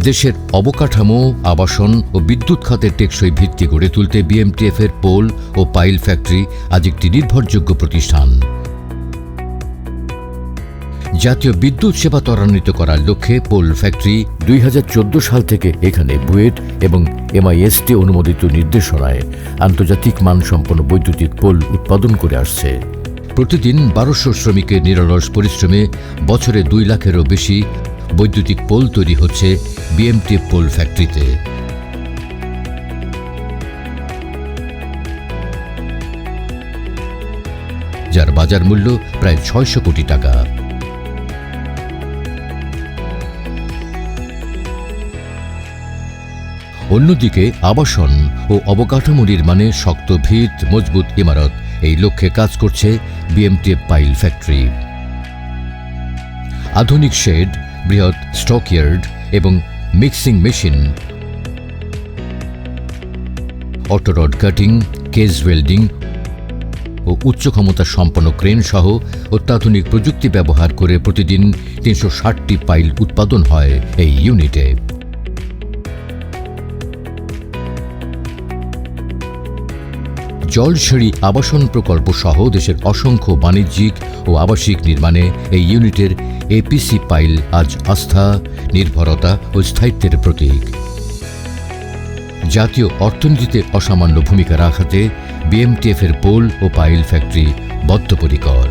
দেশের অবকাঠামো, আবাসন ও বিদ্যুৎ খাতের টেকসই ভিত্তি গড়ে তুলতে বিএমটিএফ এর পোল ও পাইল ফ্যাক্টরি আজ একটি নির্ভরযোগ্য প্রতিষ্ঠান। জাতীয় বিদ্যুৎ সেবা ত্বরান্বিত করার লক্ষ্যে পোল ফ্যাক্টরি 2014 সাল থেকে এখানে বুয়েট এবং MIST অনুমোদিত নির্দেশনায় আন্তর্জাতিক মানসম্পন্ন বৈদ্যুতিক পোল উৎপাদন করে আসছে। প্রতিদিন 1200 শ্রমিকের নিরলস পরিশ্রমে বছরে 2 লাখেরও বেশি বৈদ্যুতিক পোল তৈরি হচ্ছে বিএমটিএফ পোল ফ্যাক্টরিতে। যার বাজার মূল্য প্রায় 600 কোটি টাকা। অন্যদিকে আবাসন ও অবকাঠামো নির্মাণে শক্ত ভিত, মজবুত ইমারত, এই লক্ষ্যে কাজ করছে বিএমটিএফ পাইল ফ্যাক্টরি। আধুনিক শেড, বৃহৎ স্টকইয়ার্ড এবং mixing machine, auto rod cutting, cage welding ও উচ্চ ক্ষমতা সম্পন্ন ক্রেন সহ অত্যাধুনিক প্রযুক্তি ব্যবহার করে প্রতিদিন 360টি পাইল উৎপাদন হয় এই ইউনিটে। জলসিঁড়ি আবাসন প্রকল্প সহ দেশের অসংখ্য বাণিজ্যিক ও আবাসিক নির্মাণে এই ইউনিটের APC পাইল আজ আস্থা, নির্ভরতা ও স্থায়িত্বের প্রতীক। জাতীয় অর্থনীতিতে অসামান্য ভূমিকা রাখাতে বিএমটিএফ এর পোল ও পাইল ফ্যাক্টরি বদ্ধপরিকর।